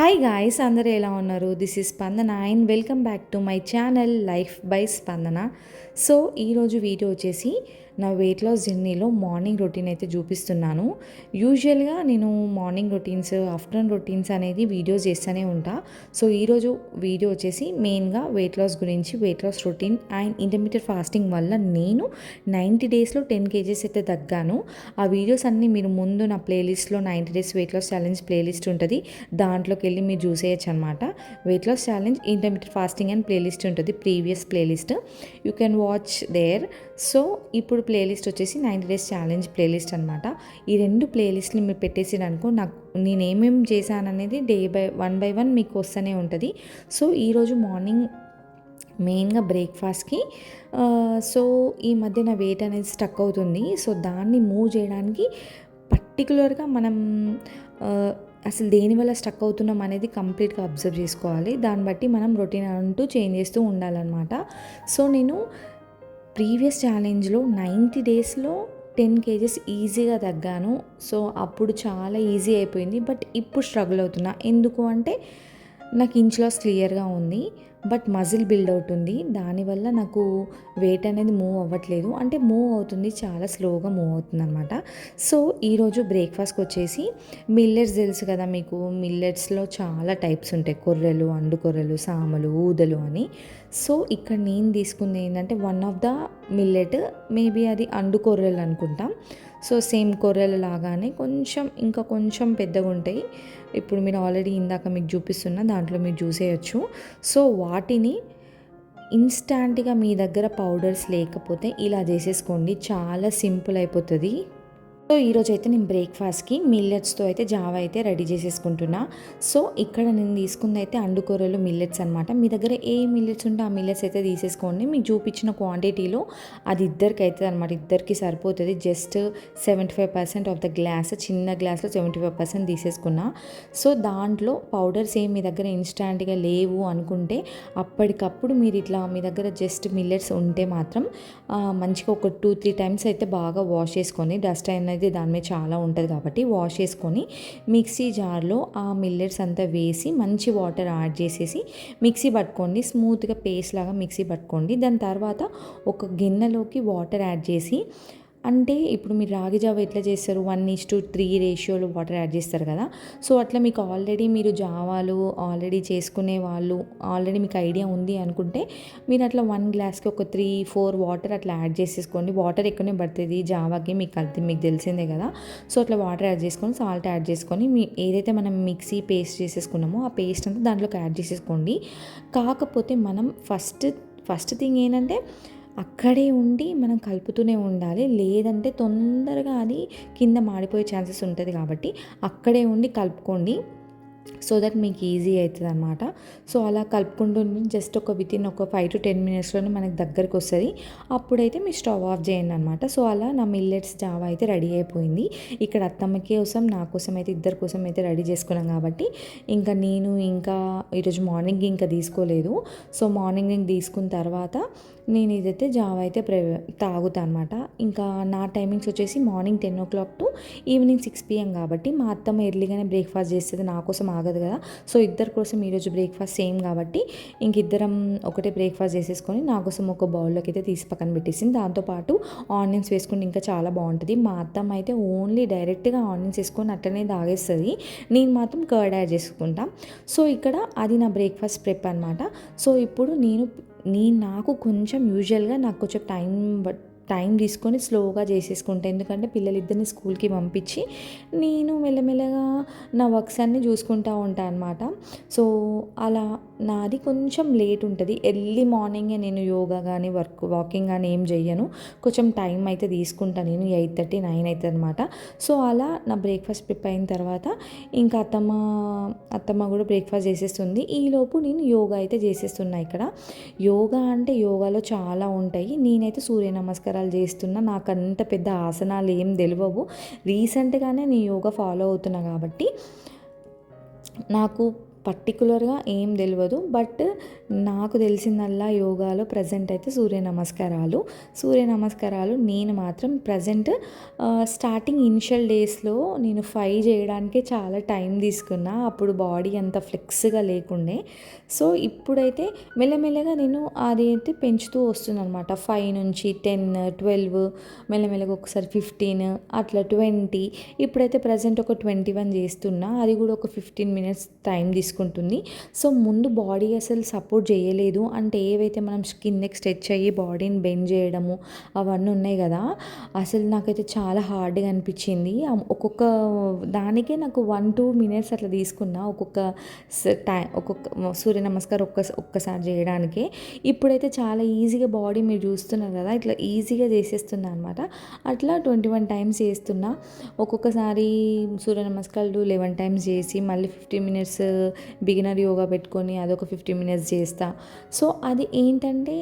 Hi guys, అందరూ ఎలా ఉన్నారు? This is Spandana and welcome back to my channel life by Spandana. So ఈరోజు video వచ్చేసి నా వెయిట్ లాస్ జర్నీలో మార్నింగ్ రొటీన్ అయితే చూపిస్తున్నాను. యూజువల్గా నేను మార్నింగ్ రొటీన్స్, ఆఫ్టర్నూన్ రొటీన్స్ అనేది వీడియోస్ చేస్తూనే ఉంటా. సో ఈరోజు వీడియో వచ్చేసి మెయిన్గా వెయిట్ లాస్ గురించి, weight loss routine and intermediate fasting వల్ల నేను 90 డేస్లో 10 kgs అయితే తగ్గాను. ఆ వీడియోస్ అన్నీ మీరు ముందు నా ప్లేలిస్ట్లో 90 days weight loss challenge playlist ఉంటుంది, దాంట్లోకి వెళ్ళి మీరు చూసేయచ్చు అనమాట. Weight loss challenge, intermediate fasting and playlist ఉంటుంది, previous playlist you can watch there. So ఇప్పుడు ప్లేలిస్ట్ వచ్చేసి 90 డేస్ ఛాలెంజ్ ప్లేలిస్ట్ అనమాట. ఈ రెండు ప్లేలిస్ట్లు మీరు పెట్టేసిరనుకో నాకు నేను ఏమేమి చేశాననేది వన్ బై వన్ మీకు వస్తూనే ఉంటుంది. సో ఈరోజు మార్నింగ్ మెయిన్గా బ్రేక్ఫాస్ట్కి సో ఈ మధ్య నా వెయిట్ అనేది స్టక్ అవుతుంది. సో దాన్ని మూవ్ చేయడానికి పర్టికులర్గా మనం అసలు దేనివల్ల స్టక్ అవుతున్నాం అనేది కంప్లీట్గా అబ్జర్వ్ చేసుకోవాలి. దాన్ని బట్టి మనం రొటీన్ అంటూ చేంజ్ చేస్తూ ఉండాలన్నమాట. సో నేను ప్రీవియస్ ఛాలెంజ్లో 90 డేస్లో 10 kgs ఈజీగా తగ్గాను. సో అప్పుడు చాలా ఈజీ అయిపోయింది. బట్ ఇప్పుడు స్ట్రగుల్ అవుతున్నా. ఎందుకు అంటే నాకు ఇంచ్ లాస్ క్లియర్గా ఉంది, బట్ మజిల్ బిల్డ్ అవుతుంది. దానివల్ల నాకు వెయిట్ అనేది మూవ్ అవ్వట్లేదు. అంటే మూవ్ అవుతుంది, చాలా స్లోగా మూవ్ అవుతుంది అనమాట. సో ఈరోజు బ్రేక్ఫాస్ట్కి వచ్చేసి మిల్లెట్స్ తెలుసు కదా మీకు. మిల్లెట్స్లో చాలా టైప్స్ ఉంటాయి, కొర్రెలు, అండు కొర్రెలు, సామలు, ఊదలు అని. సో ఇక్కడ నేను తీసుకుంది ఏంటంటే one of the millet, maybe అది అండు కొర్రెలు అనుకుంటాం. సో సేమ్ కొర్రెలు లాగానే ఇంకా కొంచెం పెద్దగా ఉంటాయి. ఇప్పుడు మీరు ఆల్రెడీ ఇందాక మీకు చూపిస్తున్న దాంట్లో మీరు చూసేయచ్చు. సో వాటిని ఇన్స్టాంట్గా మీ దగ్గర పౌడర్స్ లేకపోతే ఇలా చేసేసుకోండి, చాలా సింపుల్ అయిపోతుంది. సో ఈరోజు అయితే నేను బ్రేక్ఫాస్ట్కి మిల్లెట్స్తో అయితే జావా అయితే రెడీ చేసేసుకుంటున్నా. సో ఇక్కడ నేను తీసుకుంది అయితే అండుకొరలు మిల్లెట్స్ అనమాట. మీ దగ్గర ఏ మిల్లెట్స్ ఉంటే ఆ మిల్లెట్స్ అయితే తీసేసుకోండి. మీకు చూపించిన క్వాంటిటీలో అది ఇద్దరికి అవుతుంది అనమాట, ఇద్దరికి సరిపోతుంది. జస్ట్ 75% ఆఫ్ ద గ్లాస్, చిన్న గ్లాస్లో 75% తీసేసుకున్నా. సో దాంట్లో పౌడర్స్ ఏం మీ దగ్గర ఇన్స్టాంట్గా లేవు అనుకుంటే అప్పటికప్పుడు మీరు ఇట్లా మీ దగ్గర జస్ట్ మిల్లెట్స్ ఉంటే మాత్రం మంచిగా ఒక 2-3 టైమ్స్ అయితే బాగా వాష్ చేసుకొని, డస్ట్ అనేది దాని మీద చాలా ఉంటుంది కాబట్టి వాష్ చేసుకొని మిక్సీ జార్లో ఆ మిల్లెట్స్ అంతా వేసి మంచి వాటర్ యాడ్ చేసేసి మిక్సీ పట్టుకోండి. స్మూత్గా పేస్ట్ లాగా మిక్సీ పట్టుకోండి. దాని తర్వాత ఒక గిన్నెలోకి వాటర్ యాడ్ చేసి, అంటే ఇప్పుడు మీరు రాగి జావ ఎట్లా చేస్తారు, 1:3 రేషియోలో వాటర్ యాడ్ చేస్తారు కదా. సో అట్లా మీకు ఆల్రెడీ మీరు జావాలు ఆల్రెడీ చేసుకునే వాళ్ళు ఆల్రెడీ మీకు ఐడియా ఉంది అనుకుంటే మీరు అట్లా 1 గ్లాస్కి ఒక 3-4 వాటర్ అట్లా యాడ్ చేసేసుకోండి. వాటర్ ఎక్కువనే పడుతుంది జావాకి, మీకు తెలిసిందే కదా. సో అట్లా వాటర్ యాడ్ చేసుకొని, సాల్ట్ యాడ్ చేసుకొని, ఏదైతే మనం మిక్సీ పేస్ట్ చేసేసుకున్నామో ఆ పేస్ట్ అంతా దాంట్లోకి యాడ్ చేసేసుకోండి. కాకపోతే మనం ఫస్ట్ థింగ్ ఏంటంటే అక్కడే ఉండి మనం కలుపుతూనే ఉండాలి, లేదంటే తొందరగా అది కింద మాడిపోయే ఛాన్సెస్ ఉంటుంది. కాబట్టి అక్కడే ఉండి కలుపుకోండి, సో దట్ మీకు ఈజీ అవుతుంది అనమాట. సో అలా కలుపుకుంటూ జస్ట్ వితిన్ ఒక 5-10 మినిట్స్లోనే మనకి దగ్గరికి వస్తుంది. అప్పుడైతే మీరు స్టవ్ ఆఫ్ చేయండి అనమాట. సో అలా నా మిల్లెట్స్ జావా అయితే రెడీ అయిపోయింది. ఇక్కడ అత్తమ్మకి కోసం, నా కోసం అయితే, ఇద్దరి కోసం అయితే రెడీ చేసుకున్నాం కాబట్టి ఇంకా నేను ఈరోజు మార్నింగ్ ఇంకా తీసుకోలేదు. సో మార్నింగ్ తీసుకున్న తర్వాత నేను ఇదైతే జావా అయితే తాగుతా అనమాట. ఇంకా నా టైమింగ్స్ వచ్చేసి morning 10 o'clock to evening 6 PM కాబట్టి మా అత్తమ్మ ఎర్లీగానే బ్రేక్ఫాస్ట్ చేస్తుంది, నా కోసం ఆగదు కదా. సో ఇద్దరి కోసం ఈరోజు బ్రేక్ఫాస్ట్ సేమ్ కాబట్టి ఇద్దరం ఒకటే బ్రేక్ఫాస్ట్ చేసేసుకొని నా కోసం ఒక బౌల్లోకి అయితే తీసి పక్కన పెట్టేసింది. దాంతోపాటు ఆనియన్స్ వేసుకుంటే ఇంకా చాలా బాగుంటుంది. మా అత్తమ్మ అయితే ఓన్లీ డైరెక్ట్గా ఆనియన్స్ వేసుకొని అట్టనే తాగేస్తుంది, నేను మాత్రం కర్డ్ యాడ్ చేసుకుంటా. సో ఇక్కడ అది నా బ్రేక్ఫాస్ట్ ప్రెప్ అనమాట. సో ఇప్పుడు నాకు కొంచెం యూజువల్గా నాకు కొంచెం టైం తీసుకొని స్లోగా చేసేసుకుంటా. ఎందుకంటే పిల్లలిద్దరిని స్కూల్కి పంపించి నేను మెల్లమెల్లగా నా వర్క్స్ అన్నీ చూసుకుంటూ ఉంటాను అనమాట. సో అలా నాది కొంచెం లేట్ ఉంటుంది. ఎర్లీ మార్నింగే నేను యోగా కానీ వాకింగ్ కానీ ఏం చెయ్యను, కొంచెం టైం అయితే తీసుకుంటాను. నేను 8:30-9 అవుతుంది అనమాట. సో అలా నా బ్రేక్ఫాస్ట్ ప్రిపేర్ అయిన తర్వాత ఇంకా అత్తమ్మ కూడా బ్రేక్ఫాస్ట్ చేసేస్తుంది. ఈలోపు నేను యోగా అయితే చేసేస్తున్నా. ఇక్కడ యోగా అంటే యోగాలో చాలా ఉంటాయి. నేనైతే సూర్య నమస్కారాలు చేస్తున్నా, నాకు అంత పెద్ద ఆసనాలు ఏం తెలియవు. రీసెంట్గానే నేను యోగా ఫాలో అవుతున్నా కాబట్టి నాకు పర్టికులర్గా ఏం తెలియదు. బట్ నాకు తెలిసిందల్లా యోగాలో ప్రజెంట్ అయితే సూర్య నమస్కారాలు నేను మాత్రం ప్రజెంట్ స్టార్టింగ్ ఇనిషియల్ డేస్లో నేను 5 చేయడానికే చాలా టైం తీసుకున్నా. అప్పుడు బాడీ అంత ఫ్లెక్స్గా లేకుండే. సో ఇప్పుడైతే మెల్లమెల్లగా నేను అది అయితే పెంచుతూ వస్తున్నాను అనమాట. 5 నుంచి 10, 12, మెల్లమెల్లగా ఒకసారి 15, అట్లా 20. ఇప్పుడైతే ప్రజెంట్ ఒక 21 చేస్తున్నా. అది కూడా ఒక 15 మినిట్స్ టైం తీసుకుంటుంది. సో ముందు బాడీ అసలు సపోర్ట్ చేయలేదు. అంటే ఏవైతే మనం కిందకి స్ట్రెచ్ అయ్యి బాడీని బెండ్ చేయడము అవన్నీ ఉన్నాయి కదా, అసలు నాకైతే చాలా హార్డ్గా అనిపించింది. ఒక్కొక్క దానికే నాకు 1-2 మినిట్స్ అట్లా తీసుకున్నా ఒక్కొక్క సూర్య నమస్కారం ఒక్కసారి చేయడానికే. ఇప్పుడైతే చాలా ఈజీగా బాడీ మీరు చూస్తున్నారు కదా, ఇట్లా ఈజీగా చేసేస్తున్నా అనమాట. అట్లా 21 టైమ్స్ చేస్తున్నా. ఒక్కొక్కసారి సూర్య నమస్కారాలు 11 టైమ్స్ చేసి మళ్ళీ 15 మినిట్స్ బిగినర్ యోగా పెట్టుకొని అదొక 15 మినిట్స్ చేస్తా. సో అది ఏంటంటే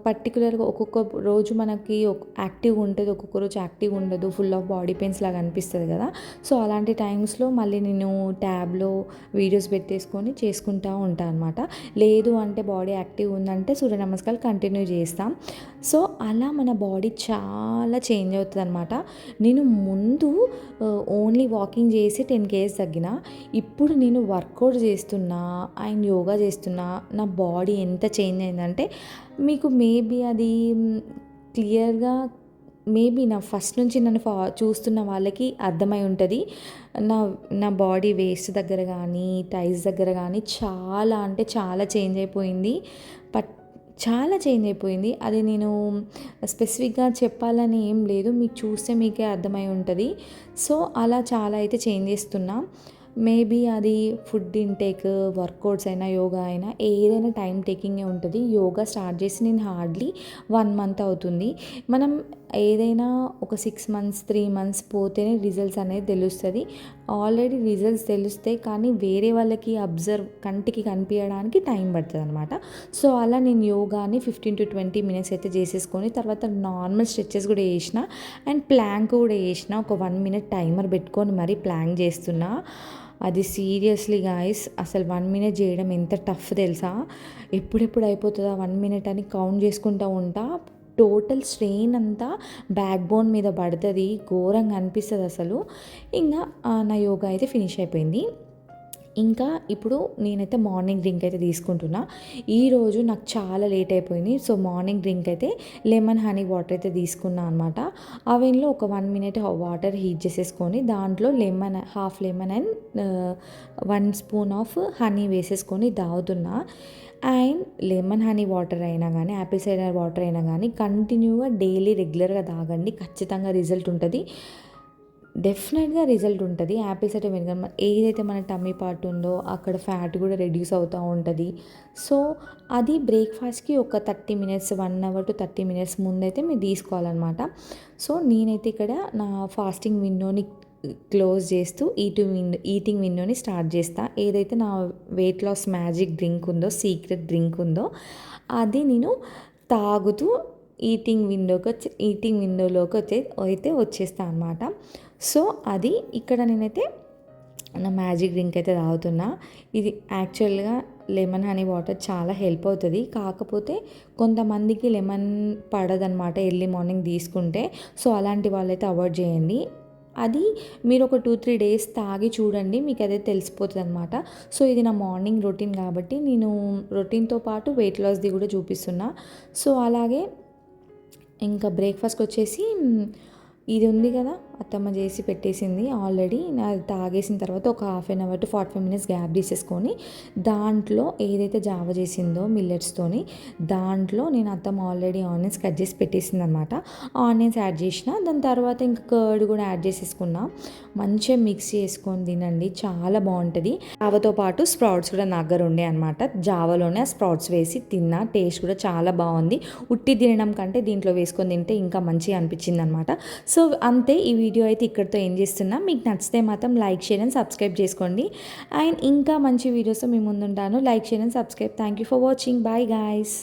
పర్టికులర్గా ఒక్కొక్క రోజు మనకి యాక్టివ్గా ఉంటుంది, ఒక్కొక్క రోజు యాక్టివ్గా ఉండదు, ఫుల్ ఆఫ్ బాడీ పెయిన్స్ లాగా అనిపిస్తుంది కదా. సో అలాంటి టైమ్స్లో మళ్ళీ నేను ట్యాబ్లో వీడియోస్ పెట్టేసుకొని చేసుకుంటూ ఉంటాను అనమాట. లేదు అంటే బాడీ యాక్టివ్ ఉందంటే సూర్య నమస్కారాలు కంటిన్యూ చేస్తాం. సో అలా మన బాడీ చాలా చేంజ్ అవుతుంది అనమాట. నేను ముందు ఓన్లీ వాకింగ్ చేసి 10 kgs తగ్గిన. ఇప్పుడు నేను వర్కౌట్ చేస్తున్నా అండ్ యోగా చేస్తున్నా. నా బాడీ ఎంత చేంజ్ అయిందంటే మీకు మేబీ అది క్లియర్గా నా ఫస్ట్ నుంచి నన్ను చూస్తున్న వాళ్ళకి అర్థమై ఉంటుంది. నా నా బాడీ వేస్ట్ దగ్గర కానీ థైస్ దగ్గర కానీ చాలా అంటే చాలా చేంజ్ అయిపోయింది. చాలా చేంజ్ అయిపోయింది. అది నేను స్పెసిఫిక్గా చెప్పాలని ఏం లేదు, మీకు చూస్తే మీకే అర్థమై ఉంటుంది. సో అలా చాలా అయితే చేంజ్ చేస్తున్నా. మేబీ అది ఫుడ్ ఇంటేక్, వర్కౌట్స్ అయినా యోగా అయినా ఏదైనా టైం టేకింగే ఉంటుంది. యోగా స్టార్ట్ చేసి నేను హార్డ్లీ 1 month అవుతుంది. మనం ఏదైనా ఒక 6 months 3 months పోతేనే రిజల్ట్స్ అనేది తెలుస్తుంది. ఆల్రెడీ రిజల్ట్స్ తెలుస్తాయి కానీ వేరే వాళ్ళకి కంటికి కనిపించడానికి టైం పడుతుంది అనమాట. సో అలా నేను యోగాని 15 to 20 మినిట్స్ అయితే చేసేసుకొని తర్వాత నార్మల్ స్ట్రెచెస్ కూడా చేసిన అండ్ ప్లాంక్ కూడా చేసిన. ఒక 1 minute టైమర్ పెట్టుకొని మరీ ప్లాంక్ చేస్తున్నా. అది సీరియస్లీ గాయస్ అసలు 1 minute చేయడం ఎంత టఫ్ తెలుసా. ఎప్పుడెప్పుడు అయిపోతుందా 1 minute అని కౌంట్ చేసుకుంటూ ఉంటా. టోటల్ స్ట్రెయిన్ అంతా బ్యాక్ బోన్ మీద పడుతుంది, ఘోరంగా అనిపిస్తుంది అసలు. ఇంకా నా యోగా అయితే ఫినిష్ అయిపోయింది. ఇంకా ఇప్పుడు నేనైతే మార్నింగ్ డ్రింక్ అయితే తీసుకుంటున్నా. ఈరోజు నాకు చాలా లేట్ అయిపోయింది. సో మార్నింగ్ డ్రింక్ అయితే లెమన్ హనీ వాటర్ అయితే తీసుకున్నా అనమాట. అవెన్లో ఒక 1 minute వాటర్ హీట్ చేసేసుకొని దాంట్లో half lemon and 1 spoon of honey వేసేసుకొని తాగుతున్నా. అండ్ లెమన్ హనీ వాటర్ అయినా కానీ యాపిల్ సైడర్ వాటర్ అయినా కానీ కంటిన్యూగా డైలీ రెగ్యులర్గా తాగండి, ఖచ్చితంగా రిజల్ట్ ఉంటుంది. డెఫినెట్గా రిజల్ట్ ఉంటుంది. యాపిల్ సైడర్ వెనిగర్ ఏదైతే మన టమ్మీ పార్ట్ ఉందో అక్కడ ఫ్యాట్ కూడా రెడ్యూస్ అవుతూ ఉంటుంది. సో అది బ్రేక్ఫాస్ట్కి ఒక 30 minutes 1 hour to 30 minutes ముందైతే మీరు తీసుకోవాలన్నమాట. సో నేనైతే ఇక్కడ నా ఫాస్టింగ్ విండోని క్లోజ్ చేస్తూ ఈటింగ్ విండోని స్టార్ట్ చేస్తా. ఏదైతే నా వెయిట్ లాస్ మ్యాజిక్ డ్రింక్ ఉందో, సీక్రెట్ డ్రింక్ ఉందో అది నేను తాగుతూ ఈటింగ్ విండోలోకి అయితే వచ్చేస్తా అనమాట. సో అది ఇక్కడ నేనైతే నా మ్యాజిక్ డ్రింక్ అయితే తాగుతున్నా. ఇది యాక్చువల్గా లెమన్ హనీ వాటర్ చాలా హెల్ప్ అవుతుంది. కాకపోతే కొంతమందికి లెమన్ పడదనమాట ఎర్లీ మార్నింగ్ తీసుకుంటే. సో అలాంటి వాళ్ళైతే అవాయిడ్ చేయండి. అది మీరు ఒక 2-3 days తాగి చూడండి, మీకు అదే తెలిసిపోతుంది అనమాట. సో ఇది నా మార్నింగ్ రొటీన్ కాబట్టి నేను రొటీన్తో పాటు వెయిట్ లాస్ది కూడా చూపిస్తున్నా. సో అలాగే ఇంకా బ్రేక్ఫాస్ట్కి వచ్చేసి ఇది ఉంది కదా, అత్తమ్మ చేసి పెట్టేసింది ఆల్రెడీ. అది తాగేసిన తర్వాత ఒక 1/2 hour to 45 minutes గ్యాప్ తీసేసుకొని దాంట్లో ఏదైతే జావ చేసిందో మిల్లెట్స్తోని దాంట్లో నేను అత్తమ్మ ఆల్రెడీ ఆనియన్స్ కట్ చేసి పెట్టేసింది అనమాట. ఆనియన్స్ యాడ్ చేసిన, దాని తర్వాత ఇంకా కర్డ్ కూడా యాడ్ చేసేసుకున్నా. మంచిగా మిక్స్ చేసుకొని తినండి, చాలా బాగుంటుంది. జావతో పాటు స్ప్రౌట్స్ కూడా నా దగ్గర ఉండే అనమాట. జావలోనే ఆ స్ప్రౌట్స్ వేసి తిన్నా, టేస్ట్ కూడా చాలా బాగుంది. ఉట్టి తినడం కంటే దీంట్లో వేసుకొని తింటే ఇంకా మంచిగా అనిపించింది అనమాట. సో అంతే, ఈ వీడియో అయితే ఇక్కడితో ఏం చేస్తున్నా. మీకు నచ్చితే మాత్రం లైక్, షేర్ అండ్ సబ్స్క్రైబ్ చేసుకోండి. అండ్ ఇంకా మంచి వీడియోస్తో మీ ముందుంటాను. Like, share and subscribe. Thank you for watching. Bye guys.